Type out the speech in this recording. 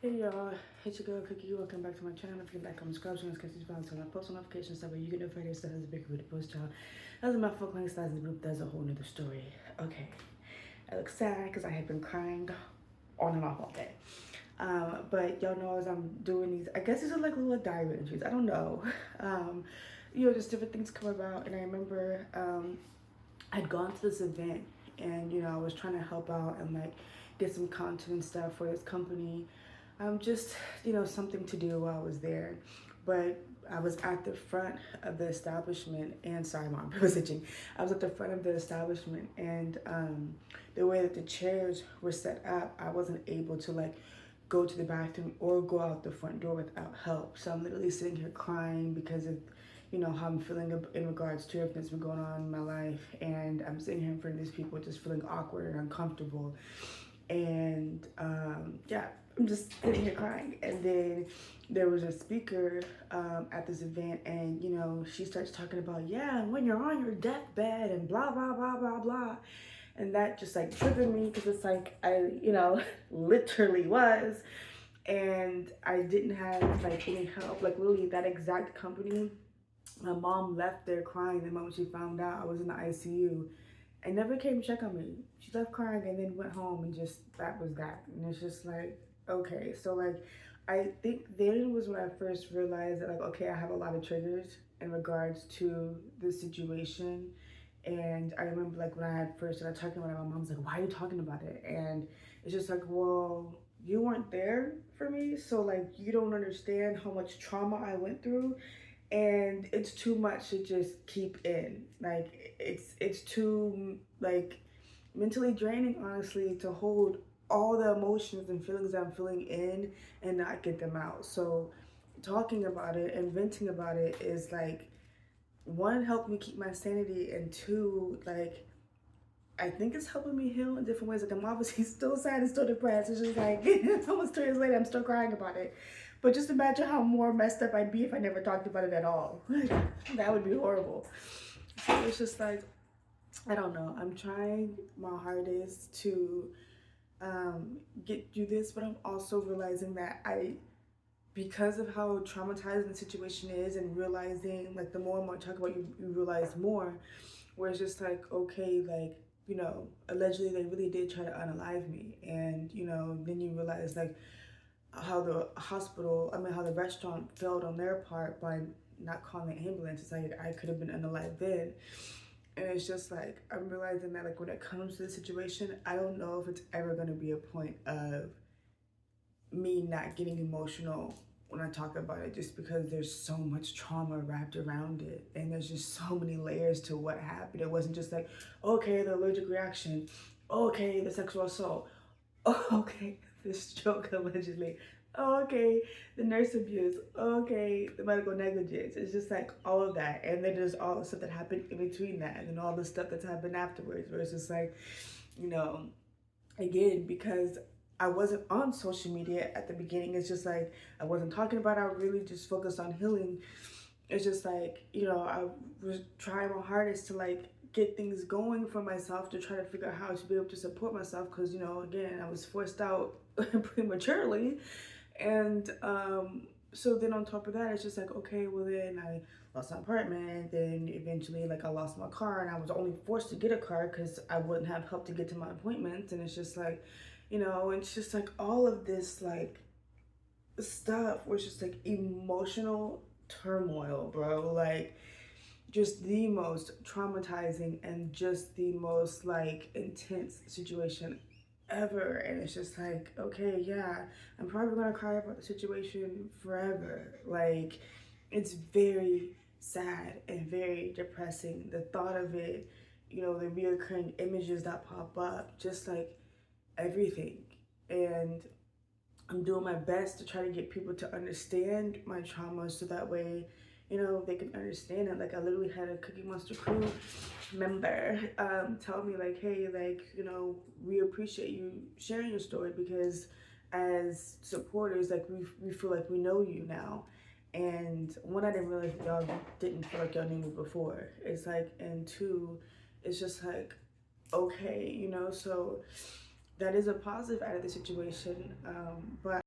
Hey y'all, it's your girl Cookie. Welcome back to my channel. If you're back on subscribe, channel, because you found my post notifications so you get notified if there's a big video post, y'all. As my full length size in the group, that's a whole nother story. Okay, I look sad because I have been crying on and off all day. But y'all know as I'm doing these, I guess these are like little diary entries. I don't know. Just different things come about, and I remember I'd gone to this event, and I was trying to help out and like get some content and stuff for this company. Just something to do while I was there. But I was at the front of the establishment, and sorry, mom, I was itching. I was at the front of the establishment, and the way that the chairs were set up, I wasn't able to like go to the bathroom or go out the front door without help. So I'm literally sitting here crying because of how I'm feeling in regards to everything that's been going on in my life, and I'm sitting here in front of these people just feeling awkward and uncomfortable. And yeah, I'm just sitting here crying. And then there was a speaker at this event, and she starts talking about, yeah, when you're on your deathbed and blah blah blah blah blah. And that just like triggered me because it's like I literally was, and I didn't have like any help. Like literally that exact company, my mom left there crying the moment she found out I was in the ICU and never came to check on me. She left crying and then went home, and just that was that. And it's just like, okay. So like I think then was when I first realized that like, okay, I have a lot of triggers in regards to this situation. And I remember like when I had first started talking about it, my mom's like, why are you talking about it? And it's just like, well, you weren't there for me, so like you don't understand how much trauma I went through, and it's too much to just keep in. Like it's too like mentally draining, honestly, to hold all the emotions and feelings I'm feeling in and not get them out. So talking about it and venting about it is like, one, helped me keep my sanity, and two, like I think it's helping me heal in different ways. Like I'm obviously still sad and still depressed. It's just like almost 2 years later, I'm still crying about it. But just imagine how more messed up I'd be if I never talked about it at all. That would be horrible. So it's just like, I don't know. I'm trying my hardest to get through this, but I'm also realizing that because of how traumatizing the situation is, and realizing like the more and more I talk about it, you realize more, where it's just like, okay, like, allegedly they really did try to unalive me. And, then you realize like how the how the restaurant failed on their part by not calling the ambulance. It's like I could have been unalive then. And it's just like, I'm realizing that like when it comes to the situation, I don't know if it's ever going to be a point of me not getting emotional when I talk about it, just because there's so much trauma wrapped around it, and there's just so many layers to what happened. It wasn't just like, okay, the allergic reaction, okay, the sexual assault, okay, the stroke allegedly, okay, the nurse abuse, okay, the medical negligence. It's just like all of that, and then there's all the stuff that happened in between that, and then all the stuff that's happened afterwards, where it's just like, you know, again, because I wasn't on social media at the beginning. It's just like I wasn't talking about it. I really just focused on healing. It's just like, I was trying my hardest to like get things going for myself, to try to figure out how to be able to support myself, because again, I was forced out prematurely. And so then on top of that, it's just like, okay, well then I lost my apartment, then eventually like I lost my car, and I was only forced to get a car because I wouldn't have help to get to my appointments. And it's just like, it's just like all of this like stuff was just like emotional turmoil, bro. Like just the most traumatizing and just the most like intense situation ever. And it's just like, okay, yeah, I'm probably gonna cry about the situation forever. Like it's very sad and very depressing, the thought of it, the reoccurring images that pop up, just like everything. And I'm doing my best to try to get people to understand my trauma, so that way, they can understand it. Like I literally had a Cookie Monster crew member tell me like, hey, like, we appreciate you sharing your story, because as supporters, like we feel like we know you now. And one, I didn't realize y'all didn't feel like y'all knew me before. It's like, and two, it's just like, okay, so that is a positive out of the situation. But